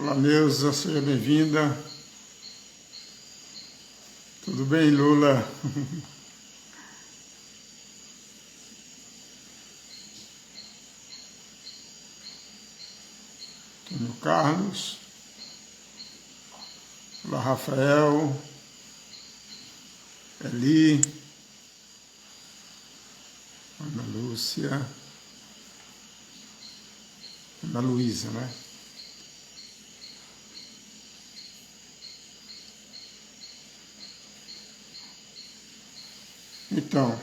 Olá, Neuza, seja bem-vinda. Tudo bem, Lula? Antônio Carlos. Olá, Rafael. Eli. Ana Lúcia. Ana Luísa, né? Então,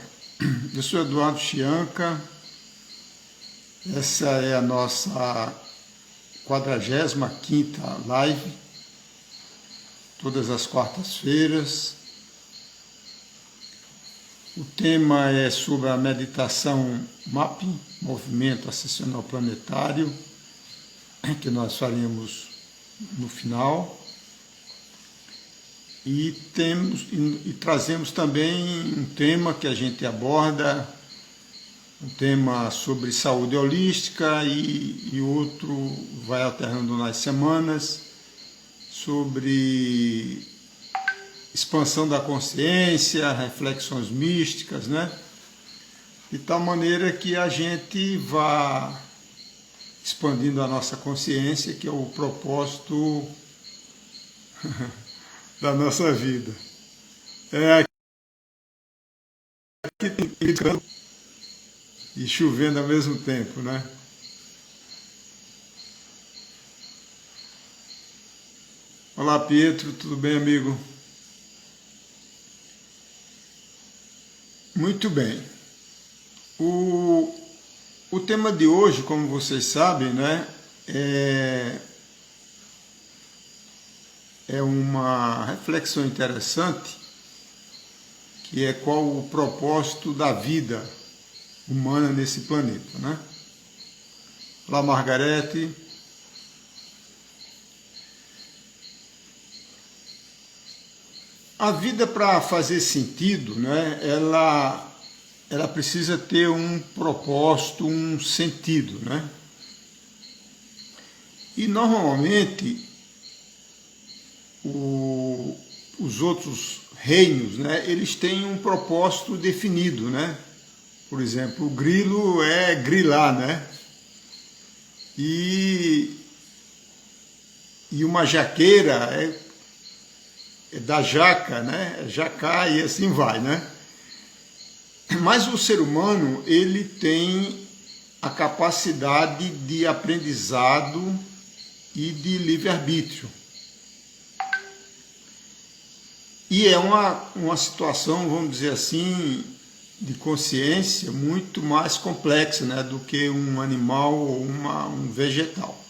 eu sou Eduardo Chianca, essa é a nossa 45ª live, todas as quartas-feiras. O tema é sobre a meditação Mapping, Movimento Ascensional Planetário, que nós faremos no final. E trazemos também um tema que a gente aborda, um tema sobre saúde holística e outro vai alternando nas semanas, sobre expansão da consciência, reflexões místicas, né? De tal maneira que a gente vá expandindo a nossa consciência, que é o propósito da nossa vida. É aqui e chovendo ao mesmo tempo, né? Olá, Pietro, tudo bem, amigo? Muito bem. O tema de hoje, como vocês sabem, né, é uma reflexão interessante, que é qual o propósito da vida humana nesse planeta, né? Olá, Margarete. A vida, para fazer sentido, né, ela precisa ter um propósito, um sentido, né? E normalmente os outros reinos, né, eles têm um propósito definido, né? Por exemplo, o grilo é grilar, né? E uma jaqueira é da jaca, né? Jacá e assim vai, né? Mas o ser humano, ele tem a capacidade de aprendizado e de livre-arbítrio. E é uma situação, vamos dizer assim, de consciência muito mais complexa, né, do que um animal ou um vegetal.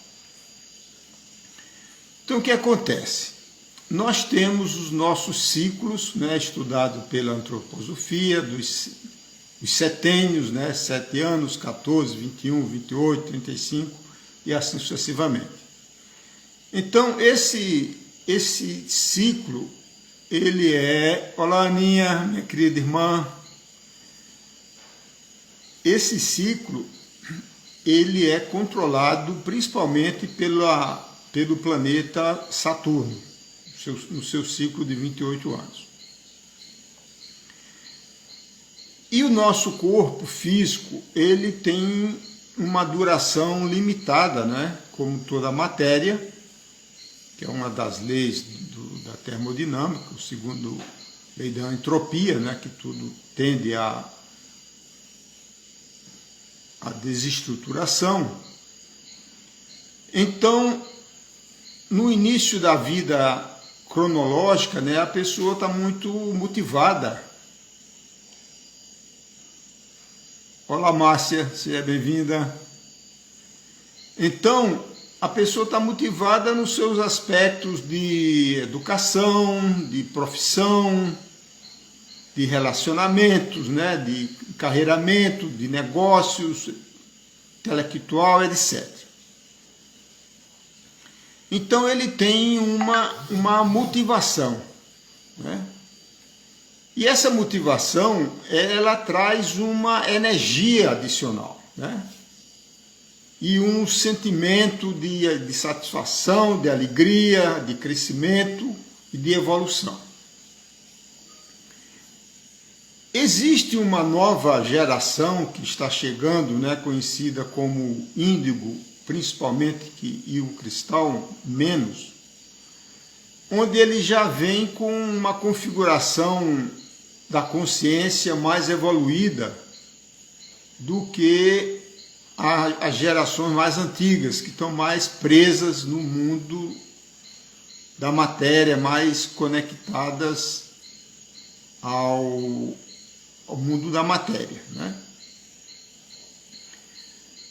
Então, o que acontece? Nós temos os nossos ciclos, né, estudados pela antroposofia, dos setênios, né, 7 anos, 14, 21, 28, 35 e assim sucessivamente. Então, esse ciclo, ele é... Olá, Aninha, minha querida irmã. Esse ciclo, ele é controlado principalmente pelo planeta Saturno, no seu ciclo de 28 anos. E o nosso corpo físico, ele tem uma duração limitada, né? Como toda a matéria, que é uma das leis da termodinâmica, o segundo lei da entropia, né? Que tudo tende a desestruturação. Então, no início da vida cronológica, né, a pessoa está muito motivada. Olá, Márcia, seja bem-vinda. Então, a pessoa está motivada nos seus aspectos de educação, de profissão, de relacionamentos, né, de carreiramento, de negócios, intelectual, etc. Então ele tem uma motivação, né? E essa motivação, ela traz uma energia adicional, né? e um sentimento de satisfação, de alegria, de crescimento e de evolução. Existe uma nova geração que está chegando, né, conhecida como índigo, principalmente, e o cristal menos, onde ele já vem com uma configuração da consciência mais evoluída do que as gerações mais antigas, que estão mais presas no mundo da matéria, mais conectadas ao mundo da matéria, né?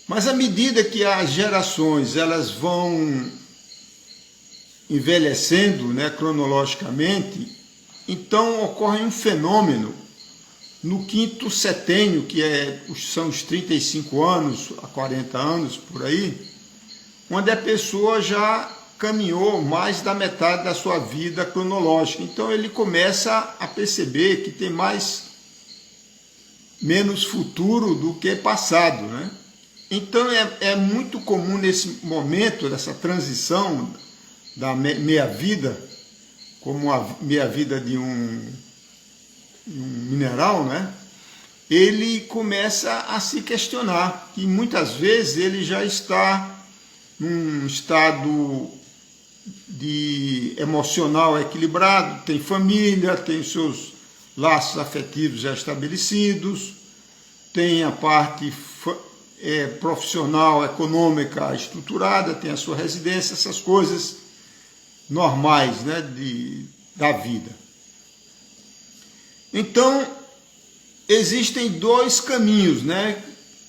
Mas à medida que as gerações elas vão envelhecendo, né, cronologicamente, então ocorre um fenômeno no quinto setênio, que são os 35 anos a 40 anos, por aí, onde a pessoa já caminhou mais da metade da sua vida cronológica. Então ele começa a perceber que tem menos futuro do que passado, né? Então é muito comum nesse momento, dessa transição da meia-vida, como a meia-vida de um mineral, né? Ele começa a se questionar, que muitas vezes ele já está num estado emocional equilibrado, tem família, tem os seus laços afetivos já estabelecidos, tem a parte profissional, econômica estruturada, tem a sua residência, essas coisas normais, né, da vida. Então, existem dois caminhos, né,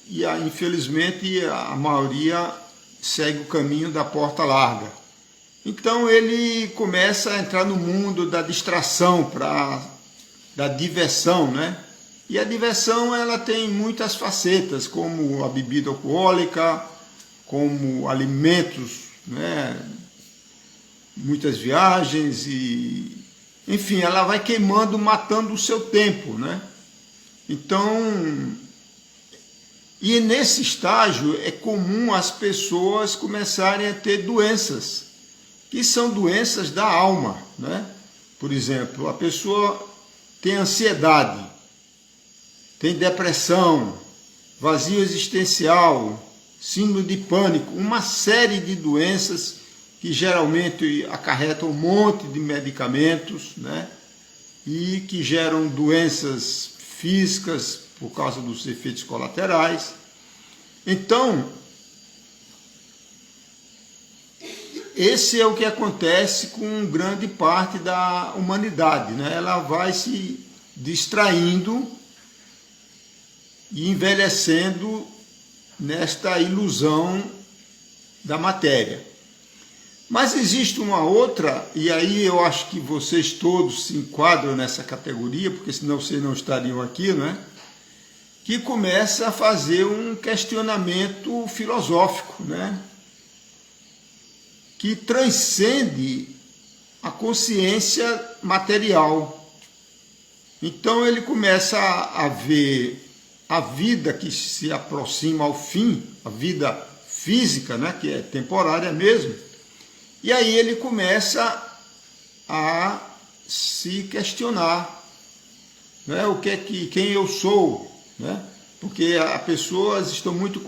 e infelizmente a maioria segue o caminho da porta larga. Então ele começa a entrar no mundo da distração, da diversão, né? E a diversão ela tem muitas facetas, como a bebida alcoólica, como alimentos, né? Muitas viagens e, enfim, ela vai queimando, matando o seu tempo, né? Então, e nesse estágio é comum as pessoas começarem a ter doenças, que são doenças da alma, né? Por exemplo, a pessoa tem ansiedade, tem depressão, vazio existencial, síndrome de pânico, uma série de doenças que geralmente acarretam um monte de medicamentos, né? E que geram doenças físicas por causa dos efeitos colaterais. Então, esse é o que acontece com grande parte da humanidade, né? Ela vai se distraindo e envelhecendo nesta ilusão da matéria. Mas existe uma outra, e aí eu acho que vocês todos se enquadram nessa categoria, porque senão vocês não estariam aqui, né? Que começa a fazer um questionamento filosófico, né? Que transcende a consciência material. Então ele começa a ver a vida que se aproxima ao fim, a vida física, né, que é temporária mesmo, e aí ele começa a se questionar, né, quem eu sou, né, porque as pessoas estão muito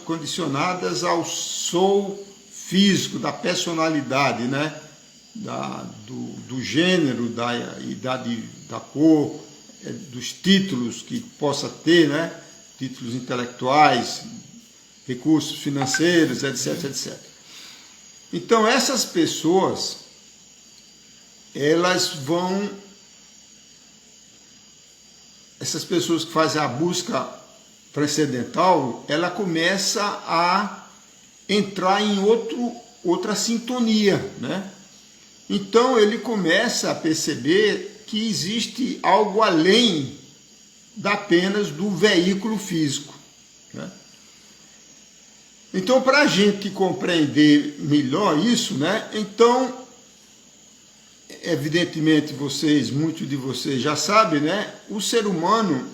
condicionadas ao sou físico, da personalidade, né? Do gênero, da idade, da cor, dos títulos que possa ter, né? Títulos intelectuais, recursos financeiros, etc, etc. Então essas pessoas, essas pessoas que fazem a busca transcendental, ela começa a entrar em outra sintonia, né? Então ele começa a perceber que existe algo além apenas do veículo físico, né? Então, para a gente compreender melhor isso, né? Então, evidentemente muitos de vocês já sabem, né? O ser humano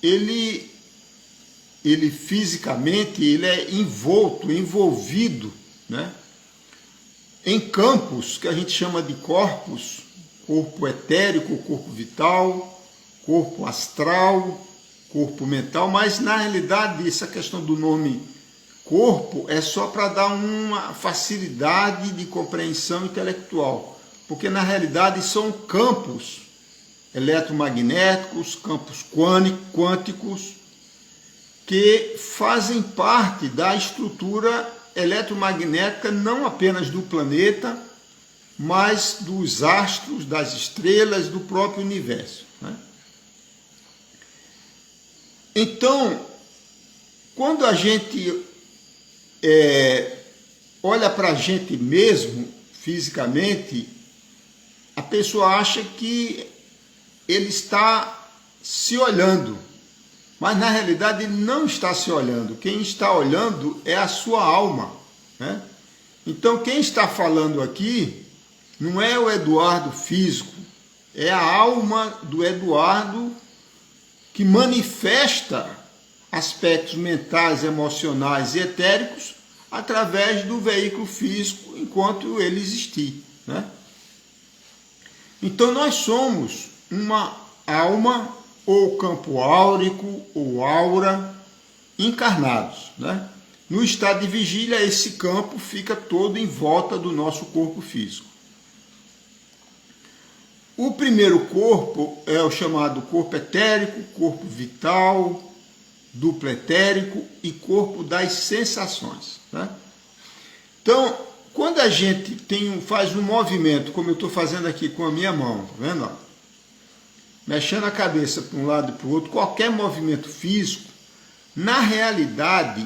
ele ele fisicamente, ele é envolvido, né, em campos que a gente chama de corpos, corpo etérico, corpo vital, corpo astral, corpo mental, mas na realidade essa questão do nome corpo é só para dar uma facilidade de compreensão intelectual, porque na realidade são campos eletromagnéticos, campos quânticos, que fazem parte da estrutura eletromagnética não apenas do planeta, mas dos astros, das estrelas, do próprio universo, né? Então, quando a gente olha para a gente mesmo, fisicamente, a pessoa acha que ele está se olhando, mas na realidade ele não está se olhando. Quem está olhando é a sua alma, né? Então quem está falando aqui não é o Eduardo físico, é a alma do Eduardo que manifesta aspectos mentais, emocionais e etéricos através do veículo físico enquanto ele existir, né? Então nós somos uma alma ou campo áurico ou aura encarnados, né? No estado de vigília, esse campo fica todo em volta do nosso corpo físico. O primeiro corpo é o chamado corpo etérico, corpo vital, duplo etérico e corpo das sensações, né? Então, quando a gente faz um movimento, como eu estou fazendo aqui com a minha mão, tá vendo? Mexendo a cabeça para um lado e para o outro, qualquer movimento físico, na realidade,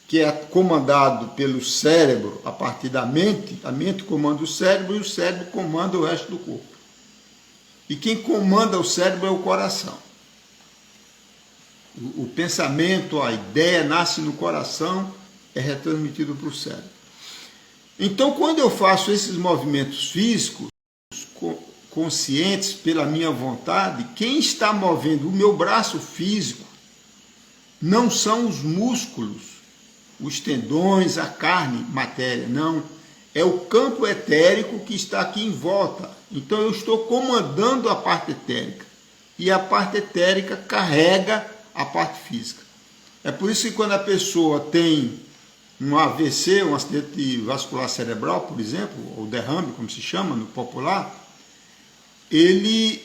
que é comandado pelo cérebro a partir da mente, a mente comanda o cérebro e o cérebro comanda o resto do corpo. E quem comanda o cérebro é o coração. O pensamento, a ideia nasce no coração, é retransmitido para o cérebro. Então, quando eu faço esses movimentos físicos, conscientes pela minha vontade, quem está movendo o meu braço físico não são os músculos, os tendões, a carne, matéria, não. É o campo etérico que está aqui em volta. Então eu estou comandando a parte etérica. E a parte etérica carrega a parte física. É por isso que quando a pessoa tem um AVC, um acidente vascular cerebral, por exemplo, ou derrame, como se chama no popular, ele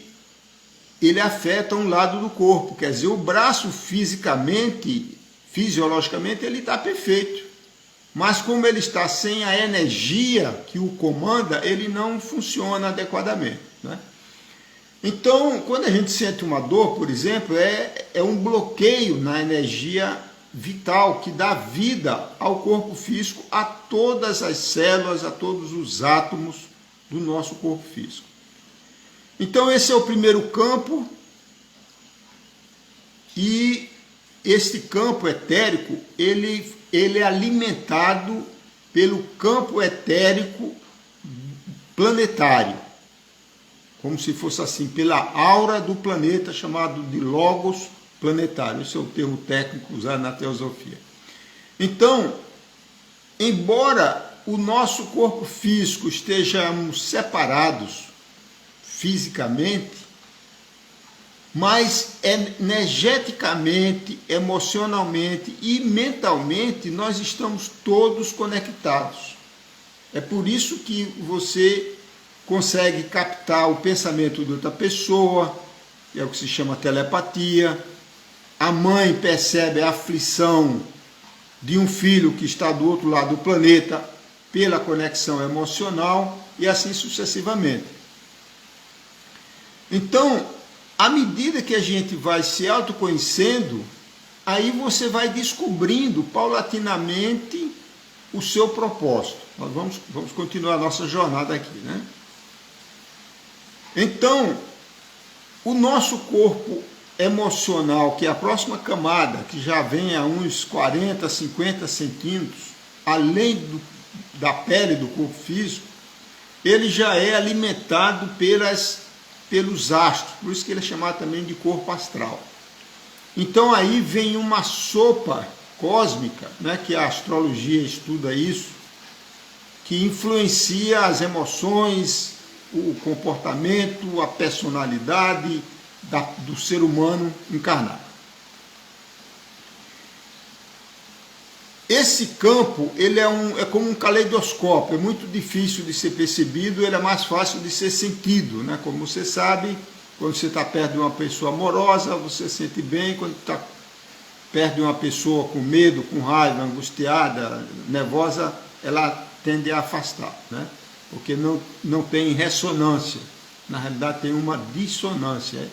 afeta um lado do corpo. Quer dizer, o braço fisicamente, fisiologicamente, ele está perfeito. Mas como ele está sem a energia que o comanda, ele não funciona adequadamente, né? Então, quando a gente sente uma dor, por exemplo, é um bloqueio na energia vital que dá vida ao corpo físico, a todas as células, a todos os átomos do nosso corpo físico. Então esse é o primeiro campo, e este campo etérico, ele é alimentado pelo campo etérico planetário, como se fosse assim, pela aura do planeta, chamado de logos planetário. Esse é o termo técnico usado na teosofia. Então, embora o nosso corpo físico estejamos separados fisicamente, mas energeticamente, emocionalmente e mentalmente nós estamos todos conectados. É por isso que você consegue captar o pensamento de outra pessoa, é o que se chama telepatia. A mãe percebe a aflição de um filho que está do outro lado do planeta pela conexão emocional e assim sucessivamente. Então, à medida que a gente vai se autoconhecendo, aí você vai descobrindo paulatinamente o seu propósito. Nós vamos continuar a nossa jornada aqui, né? Então, o nosso corpo emocional, que é a próxima camada, que já vem a uns 40, 50 centímetros, além da pele do corpo físico, ele já é alimentado pelos astros, por isso que ele é chamado também de corpo astral. Então aí vem uma sopa cósmica, né, que a astrologia estuda isso, que influencia as emoções, o comportamento, a personalidade do ser humano encarnado. Esse campo, ele é como um caleidoscópio, é muito difícil de ser percebido, ele é mais fácil de ser sentido, né? Como você sabe, quando você está perto de uma pessoa amorosa, você sente bem, quando está perto de uma pessoa com medo, com raiva, angustiada, nervosa, ela tende a afastar, né? Porque não tem ressonância, na realidade tem uma dissonância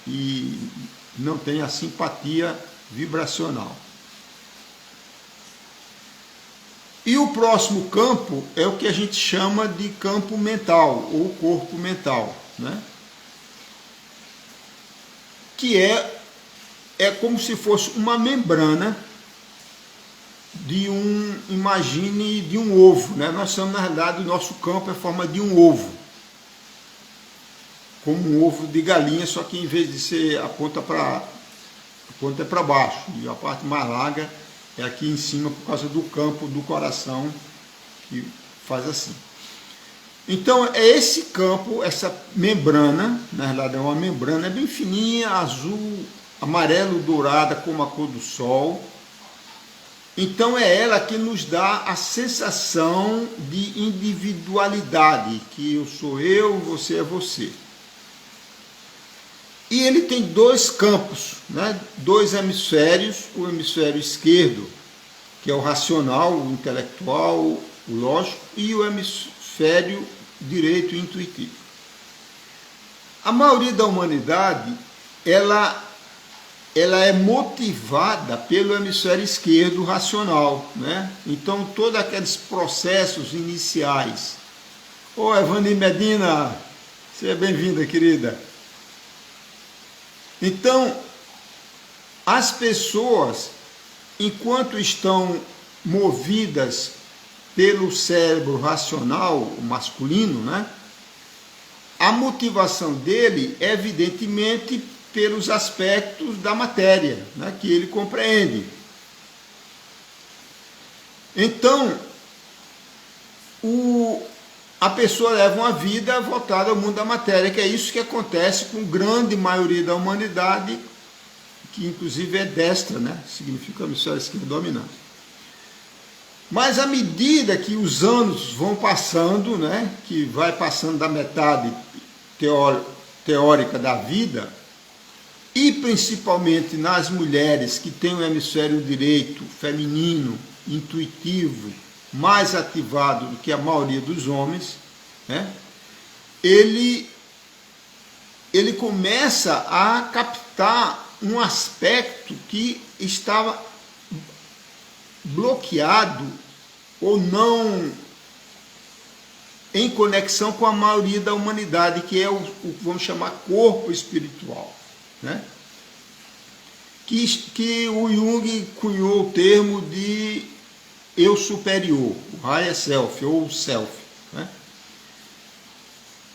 e não tem a simpatia vibracional. E o próximo campo é o que a gente chama de campo mental, ou corpo mental, né? Que é como se fosse uma membrana imagine, de um ovo, né? Nós somos, na realidade, o nosso campo é a forma de um ovo, como um ovo de galinha, só que em vez de ser a ponta é para baixo, e a parte mais larga é aqui em cima por causa do campo do coração que faz assim. Então é esse campo, essa membrana, na realidade é uma membrana, é bem fininha, azul, amarelo, dourada, como a cor do sol. Então é ela que nos dá a sensação de individualidade, que eu sou eu, você é você. E ele tem dois campos, né? Dois hemisférios, o hemisfério esquerdo, que é o racional, o intelectual, o lógico, e o hemisfério direito, intuitivo. A maioria da humanidade, ela é motivada pelo hemisfério esquerdo racional, né? Então, todos aqueles processos iniciais. Ô, Evani Medina, seja bem-vinda, querida. Então, as pessoas, enquanto estão movidas pelo cérebro racional masculino, né? A motivação dele é evidentemente pelos aspectos da matéria, né, que ele compreende. Então, a pessoa leva uma vida voltada ao mundo da matéria, que é isso que acontece com a grande maioria da humanidade, que inclusive é destra, né, significa a hemisfério esquerdo dominante. Mas à medida que os anos vão passando, né, que vai passando da metade teórica da vida, e principalmente nas mulheres que têm o hemisfério direito, feminino, intuitivo, mais ativado do que a maioria dos homens, né? Ele começa a captar um aspecto que estava bloqueado ou não em conexão com a maioria da humanidade, que é o que vamos chamar corpo espiritual, né? Que o Jung cunhou o termo de eu superior, o higher self, ou self, né?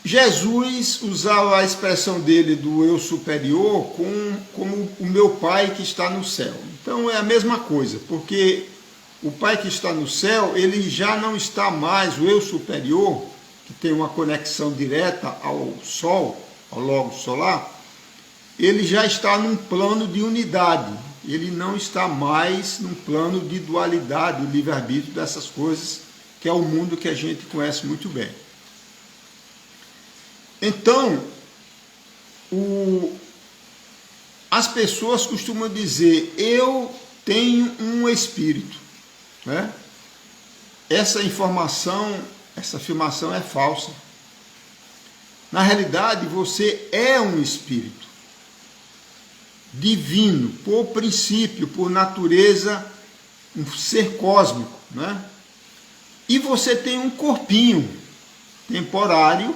Jesus usava a expressão dele do eu superior como o meu pai que está no céu. Então é a mesma coisa, porque o pai que está no céu, ele já não está mais, o eu superior, que tem uma conexão direta ao sol, ao logos solar, ele já está num plano de unidade, ele não está mais num plano de dualidade, livre-arbítrio dessas coisas, que é o mundo que a gente conhece muito bem. Então, as pessoas costumam dizer, eu tenho um espírito, né? Essa afirmação é falsa. Na realidade, você é um espírito divino, por princípio, por natureza, um ser cósmico, né? E você tem um corpinho temporário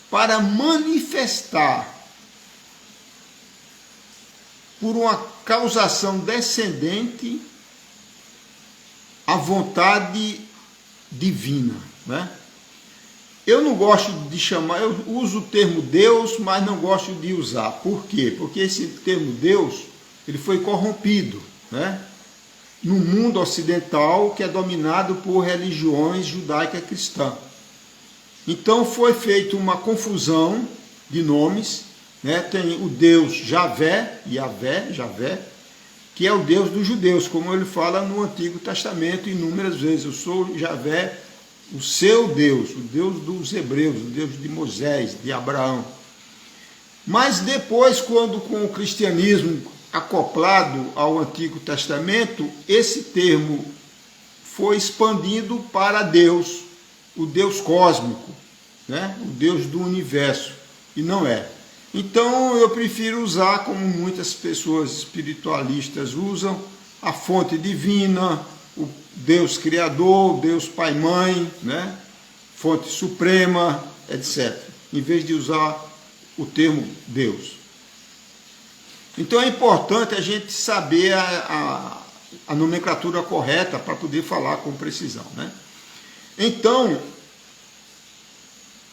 para manifestar por uma causação descendente a vontade divina, né? Eu não gosto de chamar, eu uso o termo Deus, mas não gosto de usar. Por quê? Porque esse termo Deus ele foi corrompido, né? No mundo ocidental, que é dominado por religiões judaica cristã. Então foi feita uma confusão de nomes, né? Tem o Deus Javé, Javé, que é o Deus dos judeus, como ele fala no Antigo Testamento inúmeras vezes. Eu sou Javé, o seu Deus, o Deus dos hebreus, o Deus de Moisés, de Abraão. Mas depois, quando com o cristianismo acoplado ao Antigo Testamento, esse termo foi expandido para Deus, o Deus cósmico, né? O Deus do universo, e não é. Então eu prefiro usar, como muitas pessoas espiritualistas usam, a fonte divina, o Deus Criador, Deus Pai Mãe, né? Fonte suprema, etc. Em vez de usar o termo Deus. Então é importante a gente saber a nomenclatura correta para poder falar com precisão, né? Então,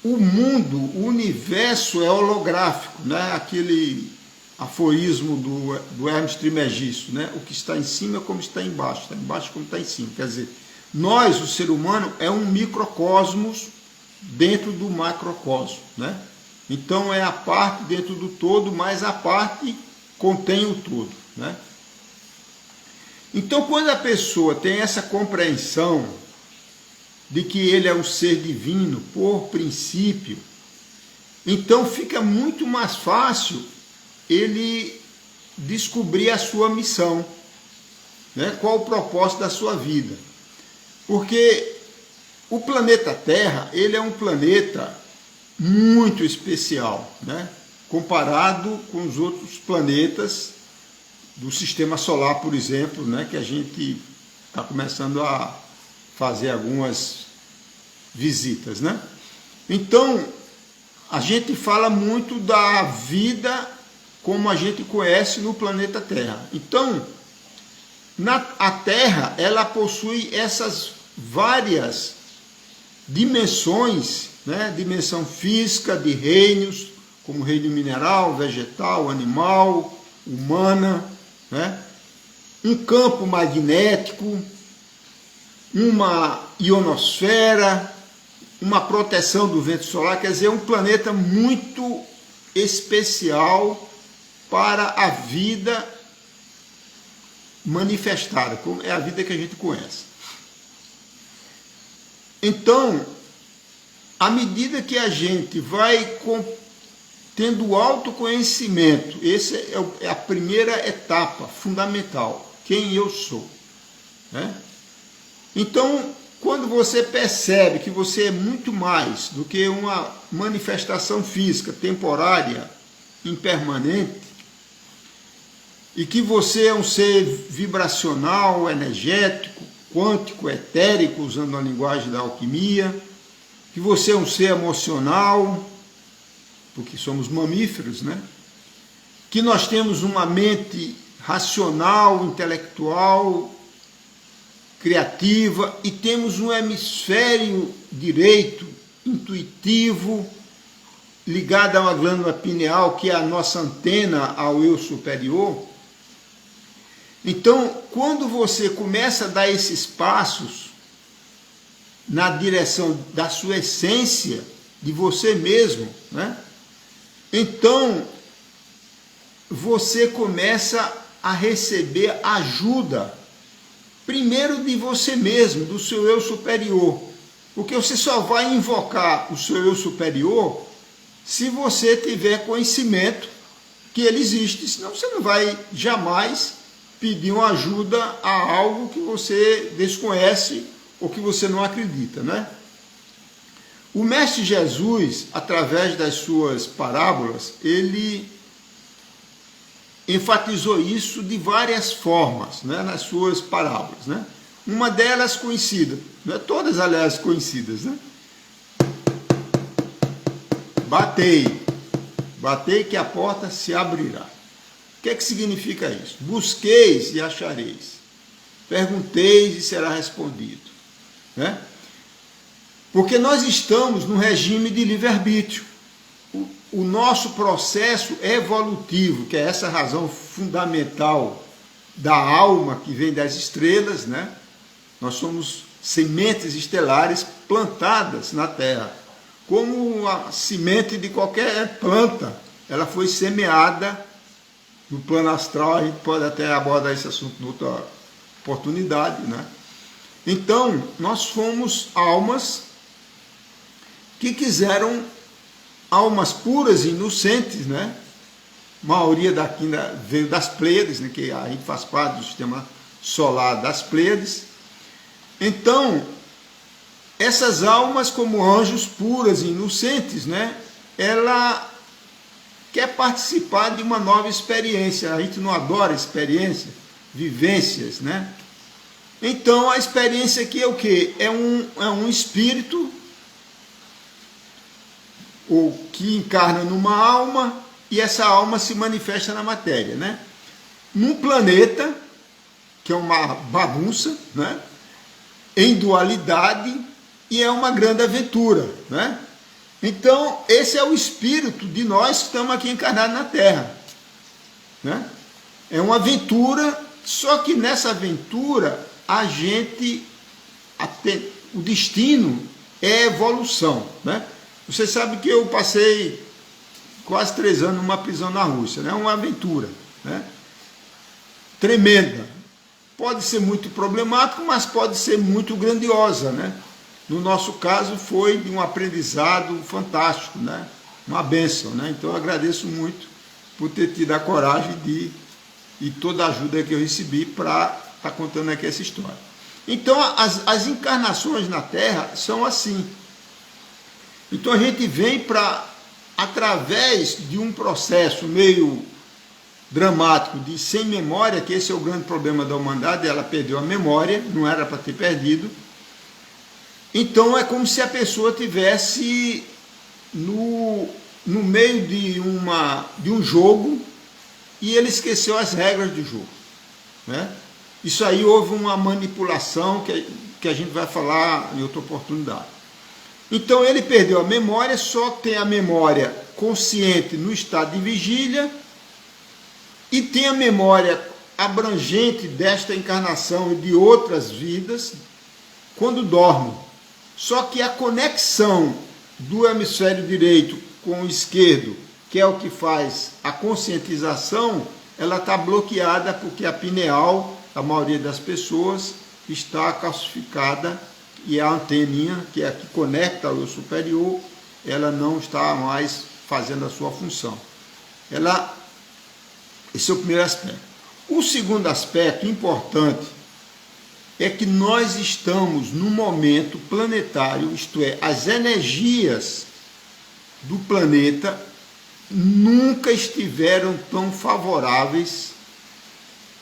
o mundo, o universo é holográfico, né? Aquele aforismo do Hermes Trismegisto, né? O que está em cima é como está embaixo como está em cima. Quer dizer, nós, o ser humano, é um microcosmos dentro do macrocosmo, né? Então é a parte dentro do todo, mas a parte contém o todo, né? Então, quando a pessoa tem essa compreensão de que ele é um ser divino por princípio, então fica muito mais fácil ele descobrir a sua missão, né? Qual o propósito da sua vida. Porque o planeta Terra, ele é um planeta muito especial, né? Comparado com os outros planetas do Sistema Solar, por exemplo, né? Que a gente está começando a fazer algumas visitas, né? Então, a gente fala muito da vida como a gente conhece no planeta Terra. Então, a Terra, ela possui essas várias dimensões, né? Dimensão física de reinos, como reino mineral, vegetal, animal, humana, né? Um campo magnético, uma ionosfera, uma proteção do vento solar. Quer dizer, é um planeta muito especial para a vida manifestada, como é a vida que a gente conhece. Então, à medida que a gente vai tendo autoconhecimento, essa é a primeira etapa fundamental, quem eu sou, né? Então, quando você percebe que você é muito mais do que uma manifestação física temporária, impermanente, e que você é um ser vibracional, energético, quântico, etérico, usando a linguagem da alquimia, que você é um ser emocional, porque somos mamíferos, né? Que nós temos uma mente racional, intelectual, criativa, e temos um hemisfério direito, intuitivo, ligado a uma glândula pineal, que é a nossa antena ao eu superior. Então, quando você começa a dar esses passos na direção da sua essência, de você mesmo, né? Então, você começa a receber ajuda, primeiro de você mesmo, do seu eu superior. Porque você só vai invocar o seu eu superior se você tiver conhecimento que ele existe. Senão você não vai jamais pedir uma ajuda a algo que você desconhece ou que você não acredita, né? O Mestre Jesus, através das suas parábolas, ele enfatizou isso de várias formas, né, nas suas parábolas, né? Uma delas conhecida, né, todas aliás conhecidas, né? Batei que a porta se abrirá. O que é que significa isso? Busqueis e achareis, pergunteis e será respondido, né? Porque nós estamos num regime de livre-arbítrio. o nosso processo evolutivo, que é essa razão fundamental da alma que vem das estrelas, né? Nós somos sementes estelares plantadas na Terra, como a semente de qualquer planta. Ela foi semeada no plano astral. A gente pode até abordar esse assunto em outra oportunidade, né? Então, nós fomos almas que quiseram, almas puras e inocentes, né? A maioria daqui veio das Pleiades, né? Que a gente faz parte do sistema solar das Pleiades. Então, essas almas, como anjos puras e inocentes, né? Ela quer participar de uma nova experiência. A gente não adora experiência, vivências, né? Então, a experiência aqui é o quê? É um espírito ou que encarna numa alma, e essa alma se manifesta na matéria, né? Num planeta, que é uma bagunça, né? Em dualidade, e é uma grande aventura, né? Então, esse é o espírito de nós que estamos aqui encarnados na Terra, né? É uma aventura, só que nessa aventura, o destino é evolução, né? Você sabe que eu passei quase 3 anos numa prisão na Rússia, né? Uma aventura, né? Tremenda. Pode ser muito problemático, mas pode ser muito grandiosa, né? No nosso caso, foi de um aprendizado fantástico, né? Uma bênção, né? Então, eu agradeço muito por ter tido a coragem e toda a ajuda que eu recebi para estar contando aqui essa história. Então, as encarnações na Terra são assim. Então, a gente vem para, através de um processo meio dramático de sem memória, que esse é o grande problema da humanidade, ela perdeu a memória, não era para ter perdido. Então, é como se a pessoa tivesse no meio de um jogo e ele esqueceu as regras do jogo, né? Isso aí houve uma manipulação que a gente vai falar em outra oportunidade. Então, ele perdeu a memória, só tem a memória consciente no estado de vigília e tem a memória abrangente desta encarnação e de outras vidas quando dorme. Só que a conexão do hemisfério direito com o esquerdo, que é o que faz a conscientização, ela está bloqueada porque a pineal, a maioria das pessoas, está calcificada e a anteninha, que é a que conecta ao superior, ela não está mais fazendo a sua função. Esse é o primeiro aspecto. O segundo aspecto importante é que nós estamos num momento planetário, isto é, as energias do planeta nunca estiveram tão favoráveis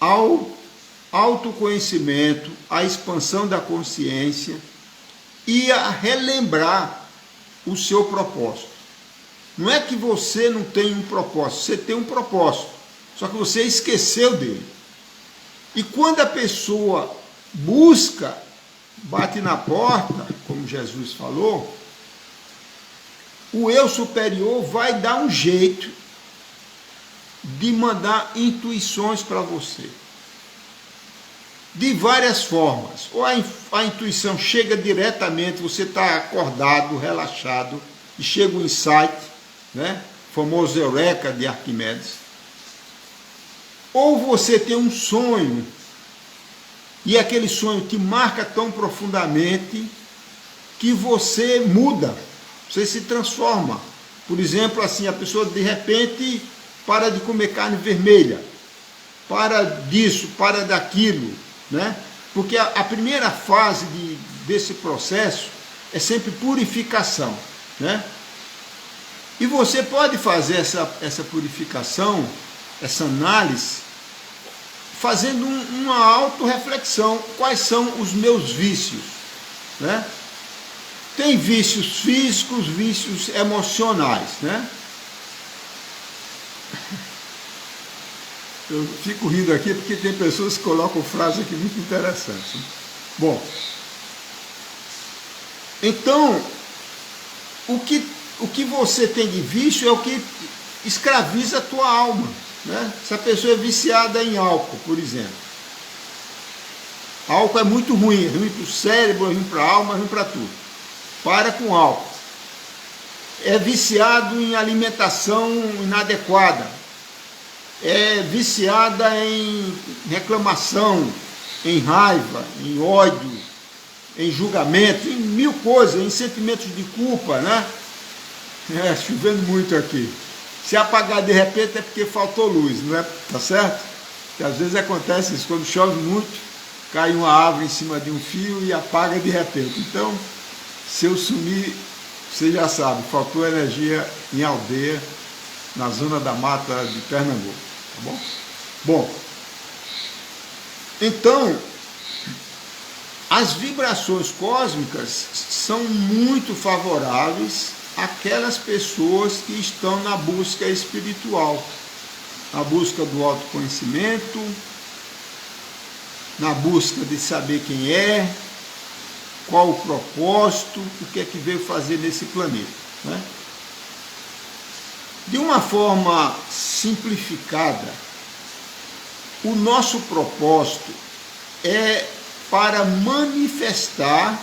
ao autoconhecimento, à expansão da consciência e a relembrar o seu propósito. Não é que você não tem um propósito, você tem um propósito, só que você esqueceu dele. E quando a pessoa busca, bate na porta, como Jesus falou, o eu superior vai dar um jeito de mandar intuições para você. De várias formas. Ou a intuição chega diretamente, você está acordado, relaxado, e chega o insight, né? O famoso Eureka de Arquimedes. Ou você tem um sonho, e aquele sonho te marca tão profundamente que você muda, você se transforma. Por exemplo, assim, a pessoa de repente para de comer carne vermelha, para disso, para daquilo, né? Porque a primeira fase desse processo é sempre purificação, né? E você pode fazer essa purificação, essa análise, fazendo uma autorreflexão. Quais são os meus vícios, né? Tem vícios físicos, vícios emocionais, né? Eu fico rindo aqui porque tem pessoas que colocam frases aqui muito interessantes. Bom, então, o que o que você tem de vício é o que escraviza a tua alma, né? Se a pessoa é viciada em álcool, por exemplo, álcool é muito ruim, é ruim para o cérebro, é ruim para a alma, é ruim para tudo. Para com álcool. É viciado em alimentação inadequada, é viciada em reclamação, em raiva, em ódio, em julgamento, em mil coisas, em sentimentos de culpa, né? Chovendo muito aqui. Se apagar de repente é porque faltou luz, não é? Tá certo? Porque às vezes acontece isso, quando chove muito, cai uma árvore em cima de um fio e apaga de repente. Então, se eu sumir, você já sabe, faltou energia em aldeia, na zona da mata de Pernambuco, tá bom? Bom, então, as vibrações cósmicas são muito favoráveis àquelas pessoas que estão na busca espiritual, na busca do autoconhecimento, na busca de saber quem é, qual o propósito, o que é que veio fazer nesse planeta, né? De uma forma simplificada, o nosso propósito é para manifestar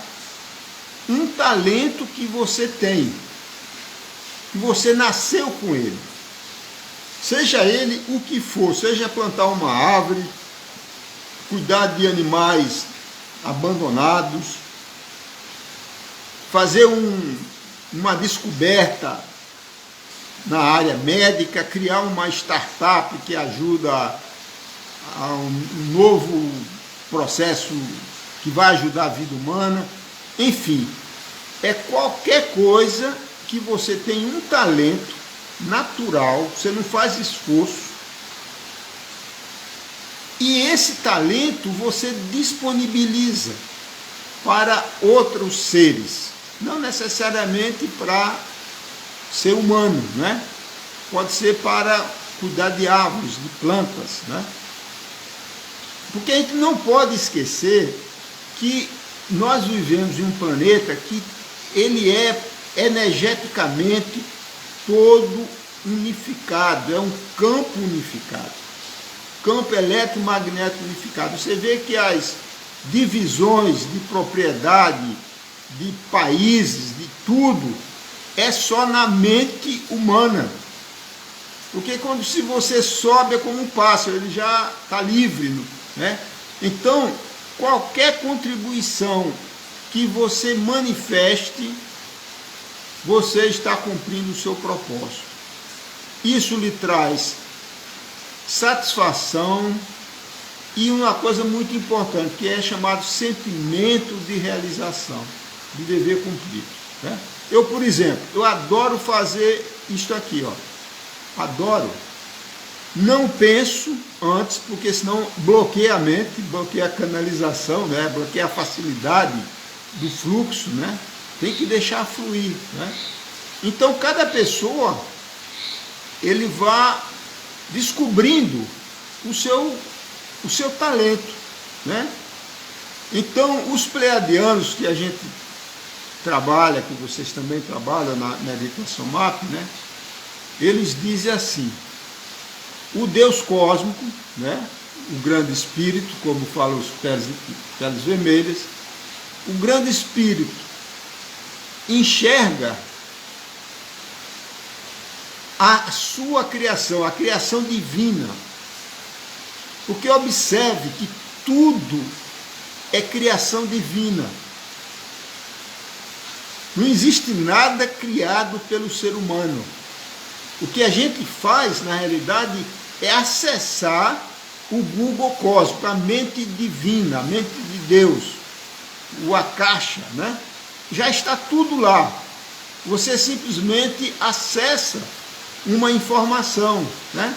um talento que você tem, que você nasceu com ele. Seja ele o que for, seja plantar uma árvore, cuidar de animais abandonados, fazer uma descoberta na área médica, criar uma startup que ajuda a um novo processo que vai ajudar a vida humana, enfim, é qualquer coisa que você tem um talento natural, você não faz esforço, e esse talento você disponibiliza para outros seres, não necessariamente para ser humano, né? Pode ser para cuidar de árvores, de plantas, né? Porque a gente não pode esquecer que nós vivemos em um planeta que ele é energeticamente todo unificado, é um campo unificado, campo eletromagnético unificado. Você vê que as divisões de propriedade, de países, de tudo, é só na mente humana. Porque quando se você sobe é como um pássaro, ele já está livre, né? Então, qualquer contribuição que você manifeste, você está cumprindo o seu propósito. Isso lhe traz satisfação e uma coisa muito importante, que é chamado sentimento de realização, de dever cumprido, né? Eu, por exemplo, eu adoro fazer isto aqui, ó. Adoro. Não penso antes, porque senão bloqueia a mente, bloqueia a canalização, né? Bloqueia a facilidade do fluxo, né? Tem que deixar fluir, né? Então, cada pessoa, ele vai descobrindo o seu talento, né? Então, os pleiadianos que a gente trabalha, que vocês também trabalham na meditação MAP, né? Eles dizem assim: o Deus cósmico, né? O grande espírito, como falam os peles vermelhas, o grande espírito enxerga a sua criação, a criação divina, porque observe que tudo é criação divina. Não existe nada criado pelo ser humano. O que a gente faz, na realidade, é acessar o Google cósmico, a mente divina, a mente de Deus, o Akasha, né? Já está tudo lá. Você simplesmente acessa uma informação, né?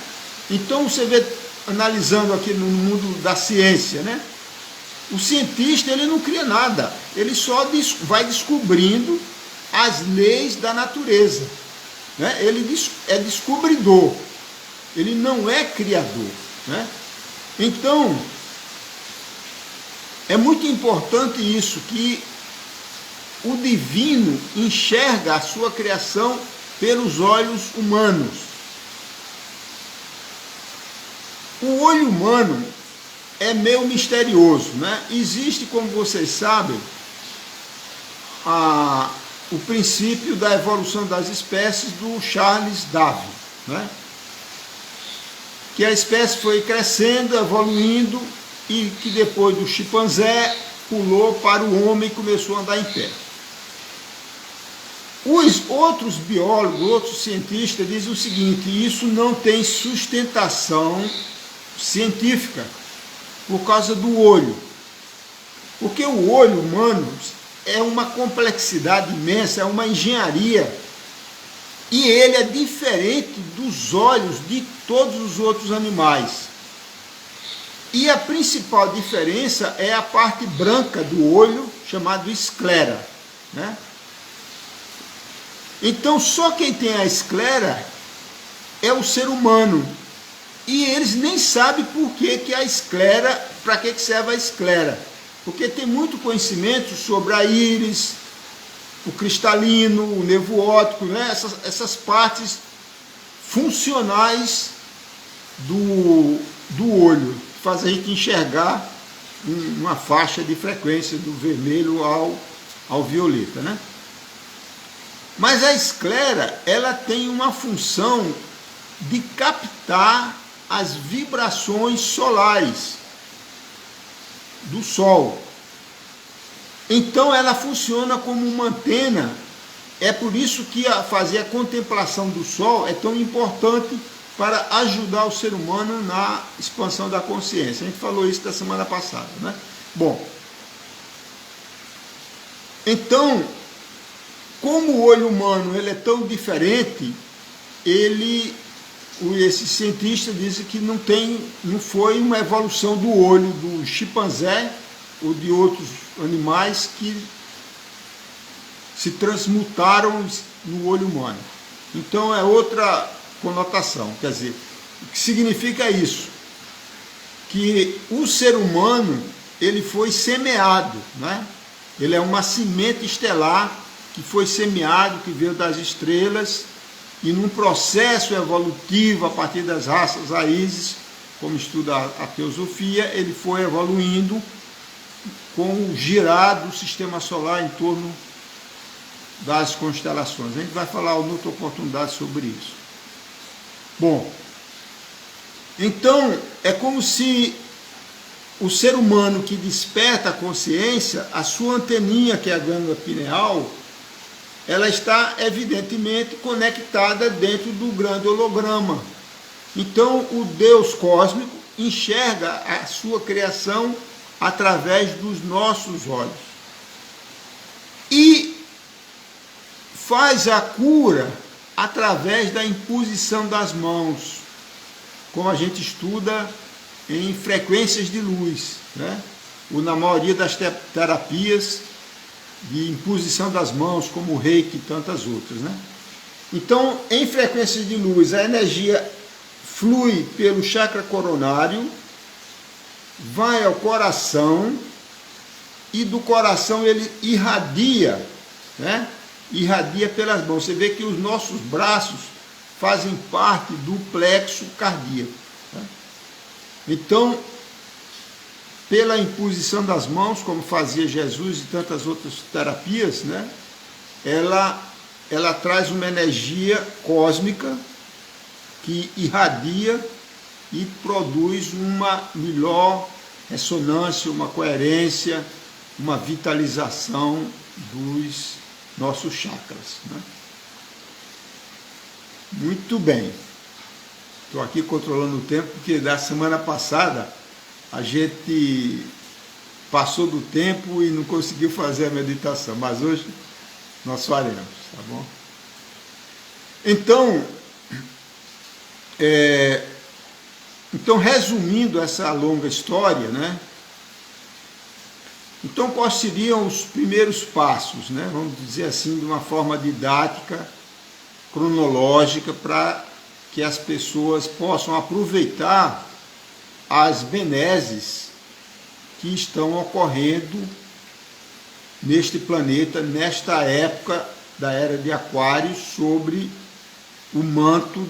Então você vê, analisando aqui no mundo da ciência, né? O cientista, ele não cria nada, ele só vai descobrindo as leis da natureza, né? Ele é descobridor, ele não é criador, né? Então, é muito importante isso, que o divino enxerga a sua criação pelos olhos humanos. O olho humano é meio misterioso, né? Existe, como vocês sabem, o princípio da evolução das espécies do Charles Darwin, né? Que a espécie foi crescendo, evoluindo, e que depois do chimpanzé pulou para o homem e começou a andar em pé. Os outros biólogos, outros cientistas dizem o seguinte: isso não tem sustentação científica por causa do olho. Porque o olho humano é uma complexidade imensa, é uma engenharia, e ele é diferente dos olhos de todos os outros animais. E a principal diferença é a parte branca do olho, chamada esclera, né? Então, só quem tem a esclera é o ser humano. E eles nem sabem por que a esclera, para que serve a esclera. Porque tem muito conhecimento sobre a íris, o cristalino, o nervo óptico, né? Essas partes funcionais do olho, que faz a gente enxergar uma faixa de frequência do vermelho ao violeta, né? Mas a esclera, ela tem uma função de captar as vibrações solares do Sol. Então ela funciona como uma antena. É por isso que fazer a contemplação do Sol é tão importante para ajudar o ser humano na expansão da consciência. A gente falou isso da semana passada, né? Bom, então, como o olho humano ele é tão diferente, esses cientistas dizem que não foi uma evolução do olho do chimpanzé ou de outros animais que se transmutaram no olho humano. Então é outra conotação. Quer dizer, o que significa isso? Que o ser humano ele foi semeado, né? Ele é uma semente estelar que foi semeado, que veio das estrelas, e num processo evolutivo a partir das raças raízes, como estuda a teosofia, ele foi evoluindo com o girar do sistema solar em torno das constelações. A gente vai falar em outra oportunidade sobre isso. Bom, então é como se o ser humano que desperta a consciência, a sua anteninha, que é a glândula pineal, ela está evidentemente conectada dentro do grande holograma. Então o Deus cósmico enxerga a sua criação através dos nossos olhos e faz a cura através da imposição das mãos, como a gente estuda em frequências de luz, né? Ou na maioria das terapias de imposição das mãos, como o Reiki e tantas outras, né? Então, em frequências de luz, a energia flui pelo chakra coronário, vai ao coração, e do coração ele irradia, né? Irradia pelas mãos. Você vê que os nossos braços fazem parte do plexo cardíaco, né? Então, pela imposição das mãos, como fazia Jesus e tantas outras terapias, né? Ela traz uma energia cósmica que irradia e produz uma melhor ressonância, uma coerência, uma vitalização dos nossos chakras, né? Muito bem. Estou aqui controlando o tempo, porque da semana passada a gente passou do tempo e não conseguiu fazer a meditação, mas hoje nós faremos, tá bom? Então, resumindo essa longa história, né? Então, quais seriam os primeiros passos, né? Vamos dizer assim, de uma forma didática, cronológica, para que as pessoas possam aproveitar as benesses que estão ocorrendo neste planeta, nesta época da Era de Aquário, sobre o manto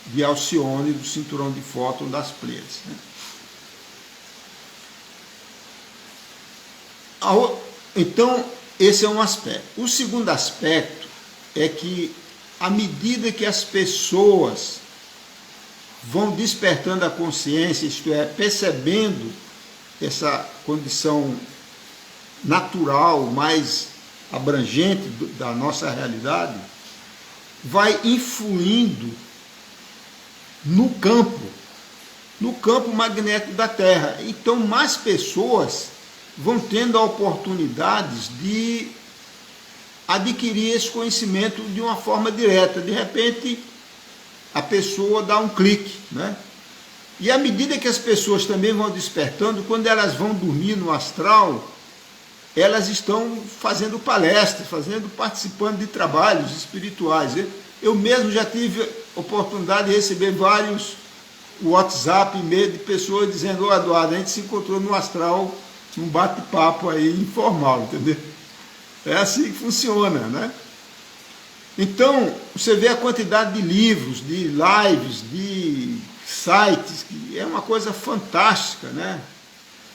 de Alcione, do cinturão de Fóton das Pleiades. Né? Então, esse é um aspecto. O segundo aspecto é que, à medida que as pessoas vão despertando a consciência, isto é, percebendo essa condição natural, mais abrangente da nossa realidade, vai influindo no campo magnético da Terra. Então, mais pessoas vão tendo a oportunidade de adquirir esse conhecimento de uma forma direta. De repente, a pessoa dá um clique, né? E à medida que as pessoas também vão despertando, quando elas vão dormir no astral, elas estão fazendo palestras, participando de trabalhos espirituais. Eu mesmo já tive oportunidade de receber vários WhatsApp, e-mail de pessoas dizendo: "Ô Eduardo, a gente se encontrou no astral, num bate-papo aí informal", entendeu? É assim que funciona, né? Então, você vê a quantidade de livros, de lives, de sites, que é uma coisa fantástica, né?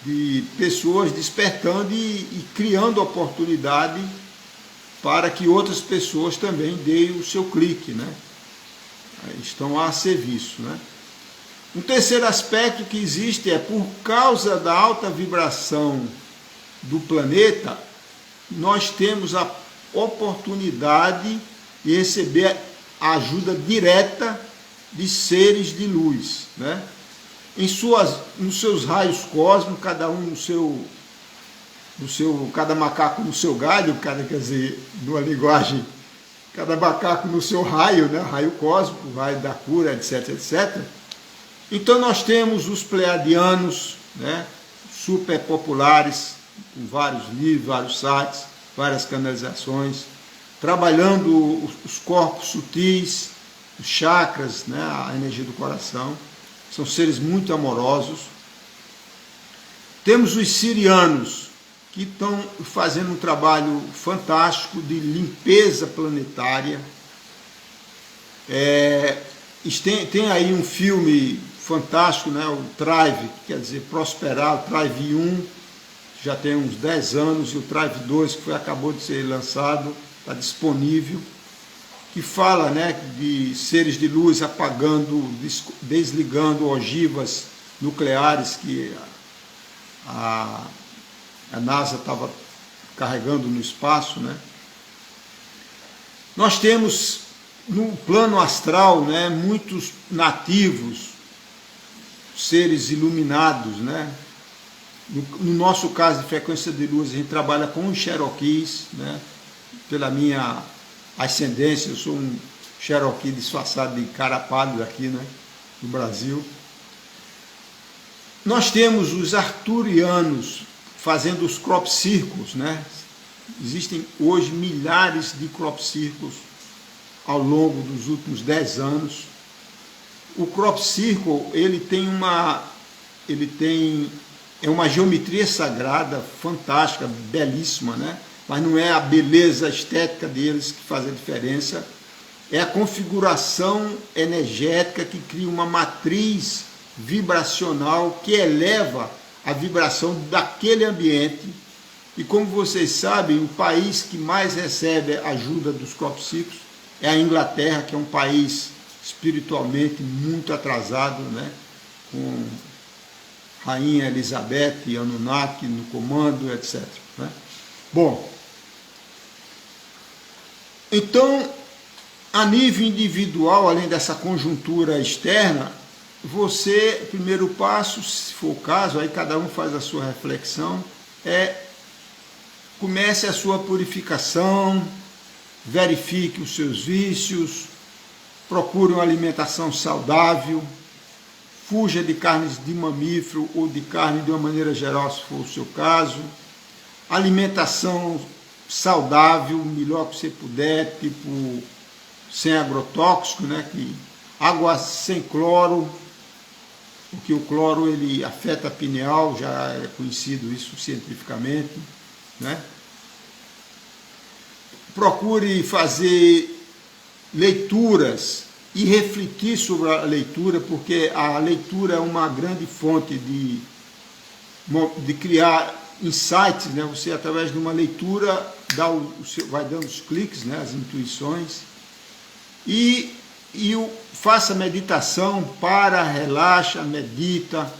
De pessoas despertando e criando oportunidade para que outras pessoas também deem o seu clique, né? Estão a serviço, né? Um terceiro aspecto que existe é, por causa da alta vibração do planeta, nós temos a oportunidade de receber a ajuda direta de seres de luz, né? Nos seus raios cósmicos, cada um cada macaco no seu galho, quer dizer, numa linguagem, cada macaco no seu raio, né? Raio cósmico, raio da cura, etc, etc. Então nós temos os pleiadianos, né? Super populares, com vários livros, vários sites, várias canalizações, trabalhando os corpos sutis, os chakras, né? A energia do coração. São seres muito amorosos. Temos os sirianos, que estão fazendo um trabalho fantástico de limpeza planetária. Tem aí um filme fantástico, né? O Thrive, que quer dizer prosperar, o Thrive 1, já tem uns 10 anos, e o Thrive 2, que acabou de ser lançado, está disponível, que fala, né, de seres de luz apagando, desligando ogivas nucleares que a NASA estava carregando no espaço, né? Nós temos no plano astral, né, muitos nativos, seres iluminados, né? No nosso caso de frequência de luz, a gente trabalha com os Cherokees, né? Pela minha ascendência, eu sou um Cherokee disfarçado de cara pálido aqui, né, no Brasil. Nós temos os arturianos fazendo os crop circles, né? Existem hoje milhares de crop circles ao longo dos últimos 10 anos. O crop circle, é uma geometria sagrada, fantástica, belíssima, né? Mas não é a beleza estética deles que faz a diferença, é a configuração energética que cria uma matriz vibracional que eleva a vibração daquele ambiente. E como vocês sabem, o país que mais recebe ajuda dos crop circles é a Inglaterra, que é um país espiritualmente muito atrasado, né? Com Rainha Elizabeth e Anunnaki no comando, etc, né? Bom, então, a nível individual, além dessa conjuntura externa, você, primeiro passo, se for o caso, aí cada um faz a sua reflexão, comece a sua purificação, verifique os seus vícios, procure uma alimentação saudável, fuja de carnes de mamífero ou de carne de uma maneira geral, se for o seu caso. Alimentação saudável, melhor que você puder, tipo sem agrotóxico, né? Água sem cloro, porque o cloro ele afeta a pineal, já é conhecido isso cientificamente, né? Procure fazer leituras e refletir sobre a leitura, porque a leitura é uma grande fonte de criar insights, né? Você, através de uma leitura, vai dando os cliques, né? As intuições, e faça meditação, relaxa, medita.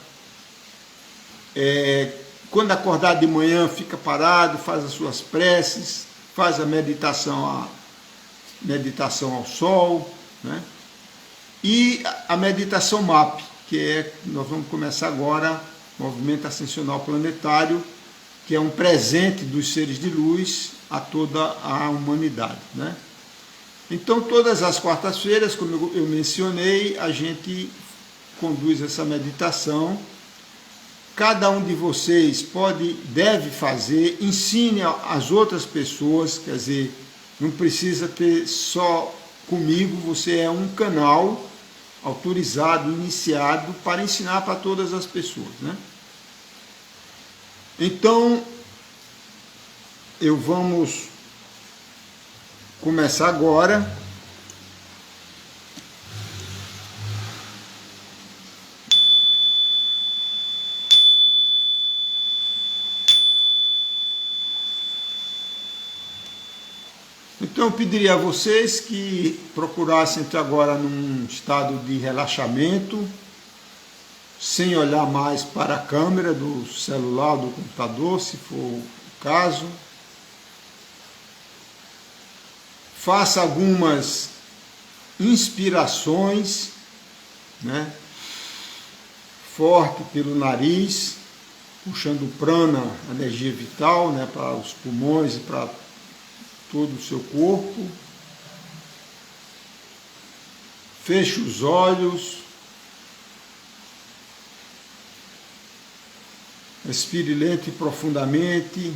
Quando acordar de manhã, fica parado, faz as suas preces, faz a meditação ao sol, né? E a meditação MAP, que nós vamos começar agora, Movimento Ascensional Planetário, que é um presente dos seres de luz a toda a humanidade, né? Então, todas as quartas-feiras, como eu mencionei, a gente conduz essa meditação. Cada um de vocês deve fazer, ensine às outras pessoas, quer dizer, não precisa ter só comigo, você é um canal autorizado, iniciado, para ensinar para todas as pessoas, né? Então, vamos começar agora. Então eu pediria a vocês que procurassem entrar agora num estado de relaxamento, sem olhar mais para a câmera do celular, do computador, se for o caso. Faça algumas inspirações, né? Forte pelo nariz, puxando prana, energia vital, né? Para os pulmões e para todo o seu corpo. Feche os olhos. Respire lento e profundamente,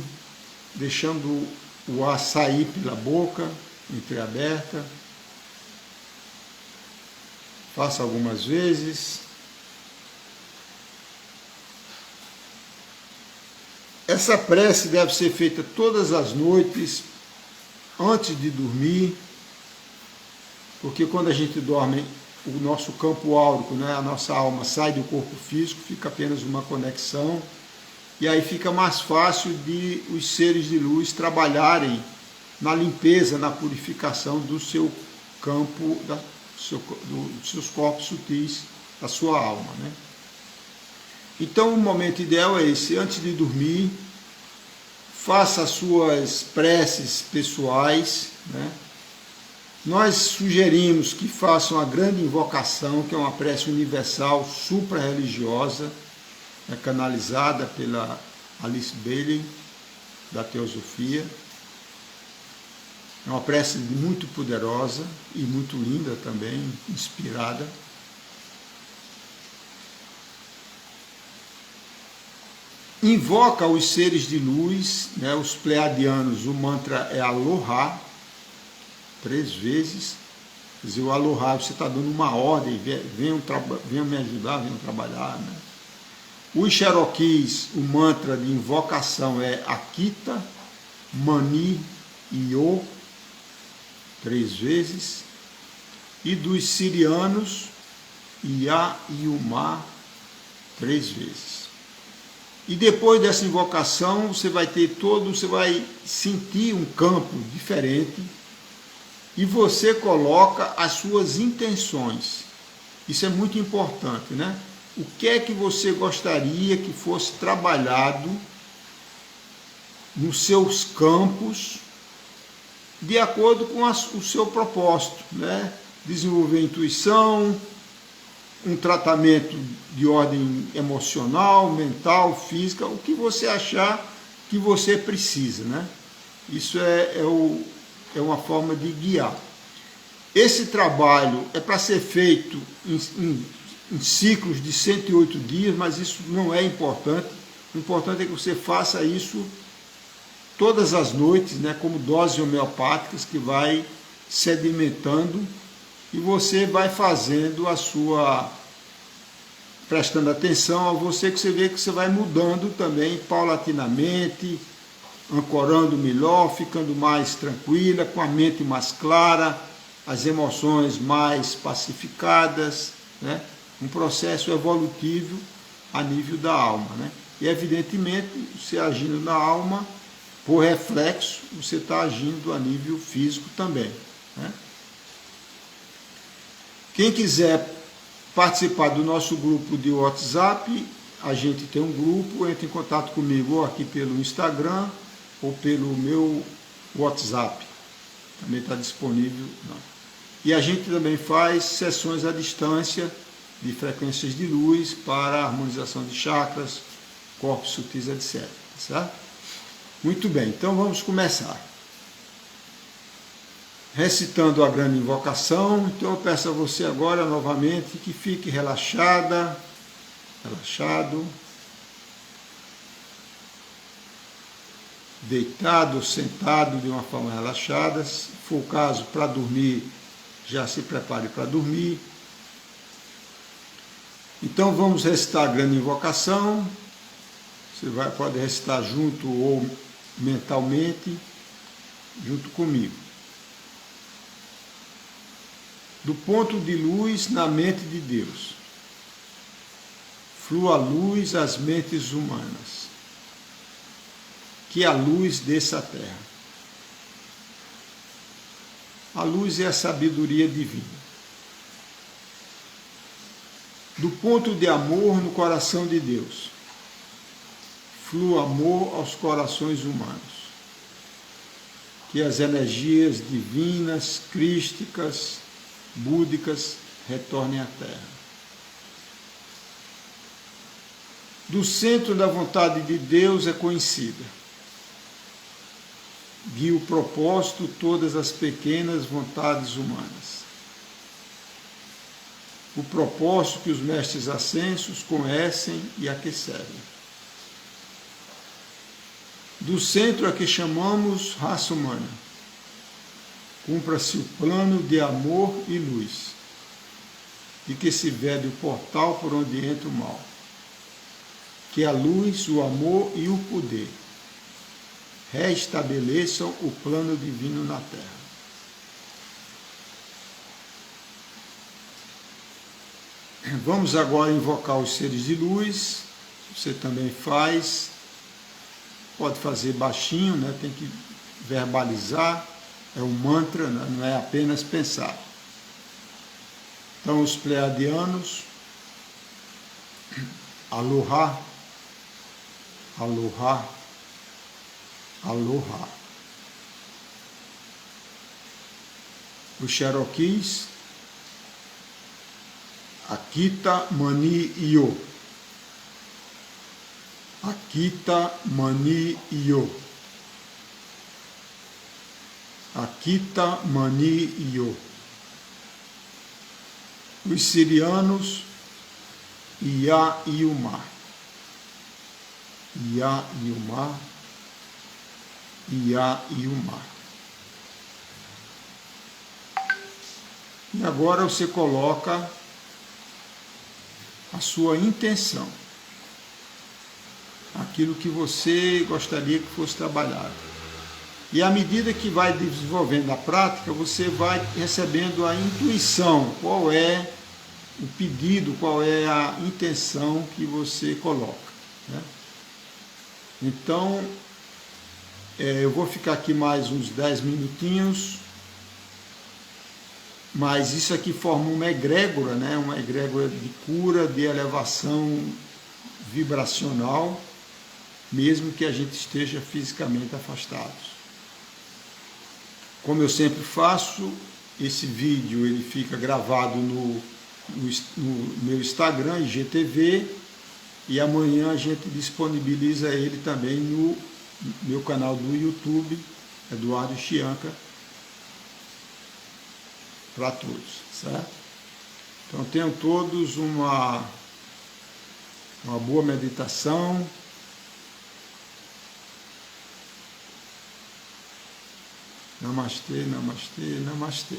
deixando o ar sair pela boca, entreaberta. Faça algumas vezes. Essa prece deve ser feita todas as noites, antes de dormir, porque quando a gente dorme, o nosso campo áurico, né, a nossa alma sai do corpo físico, fica apenas uma conexão, e aí fica mais fácil de os seres de luz trabalharem na limpeza, na purificação do seu campo, dos seus corpos sutis, da sua alma, né? Então o momento ideal é esse, antes de dormir, faça as suas preces pessoais, né? Nós sugerimos que façam a grande invocação, que é uma prece universal, supra-religiosa, canalizada pela Alice Bailey, da Teosofia. É uma prece muito poderosa e muito linda também, inspirada. Invoca os seres de luz, né, os pleiadianos, o mantra é Aloha, 3 vezes. Quer dizer, o Aloha, você está dando uma ordem, venham me ajudar, venham trabalhar, né? Os Cherokees, o mantra de invocação é Akita, Mani, Io, 3 vezes. E dos sirianos, Ia e Uma, 3 vezes. E depois dessa invocação, você vai sentir um campo diferente e você coloca as suas intenções. Isso é muito importante, né? O que é que você gostaria que fosse trabalhado nos seus campos de acordo com o seu propósito, né? Desenvolver a intuição, um tratamento de ordem emocional, mental, física, o que você achar que você precisa, né? Isso é uma forma de guiar. Esse trabalho é para ser feito em ciclos de 108 dias, mas isso não é importante. O importante é que você faça isso todas as noites, né, como doses homeopáticas, que vai sedimentando e você vai fazendo prestando atenção a você, que você vê que você vai mudando também paulatinamente, ancorando melhor, ficando mais tranquila, com a mente mais clara, as emoções mais pacificadas, né? Um processo evolutivo a nível da alma, né? E evidentemente, você agindo na alma, por reflexo, você está agindo a nível físico também, né? Quem quiser participar do nosso grupo de WhatsApp, a gente tem um grupo, entre em contato comigo ou aqui pelo Instagram ou pelo meu WhatsApp. Também está disponível. Não. E a gente também faz sessões à distância de frequências de luz para harmonização de chakras, corpos sutis, etc. Certo? Muito bem, então vamos começar. Recitando a grande invocação, então eu peço a você agora novamente que fique relaxada, relaxado, deitado ou sentado de uma forma relaxada. Se for o caso, para dormir, já se prepare para dormir. Então vamos recitar a grande invocação. Você pode recitar junto ou mentalmente, junto comigo. Do ponto de luz na mente de Deus, flua a luz às mentes humanas, que a luz desça à terra. A luz é a sabedoria divina. Do ponto de amor no coração de Deus, flua amor aos corações humanos, que as energias divinas, crísticas, búdicas retornem à terra. Do centro da vontade de Deus é conhecida. Guia o propósito todas as pequenas vontades humanas. O propósito que os mestres ascensos conhecem e a que servem. Do centro a que chamamos raça humana, cumpra-se o plano de amor e luz, de que se vede o portal por onde entra o mal, que a luz, o amor e o poder restabeleçam o plano divino na Terra. Vamos agora invocar os seres de luz. Você também faz, pode fazer baixinho, né? Tem que verbalizar. É um mantra, né? Não é apenas pensar. Então, os pleiadianos, Aloha, Aloha, Aloha. Os Cherokees, Akita Mani Iyo, Akita Mani Iyo, Akita Mani Iyo. Os sirianos, Ia Iumar, Ia Iumar, Ia Iumar. E agora você coloca a sua intenção, aquilo que você gostaria que fosse trabalhado. E à medida que vai desenvolvendo a prática, você vai recebendo a intuição, qual é o pedido, qual é a intenção que você coloca, né? Então, eu vou ficar aqui mais uns 10 minutinhos, mas isso aqui forma uma egrégora, né? Uma egrégora de cura, de elevação vibracional, mesmo que a gente esteja fisicamente afastados. Como eu sempre faço, esse vídeo ele fica gravado no meu Instagram, IGTV, e amanhã a gente disponibiliza ele também no meu canal do YouTube, Eduardo Chianca, para todos, certo? Então tenham todos uma boa meditação. Namastê, namastê, namastê.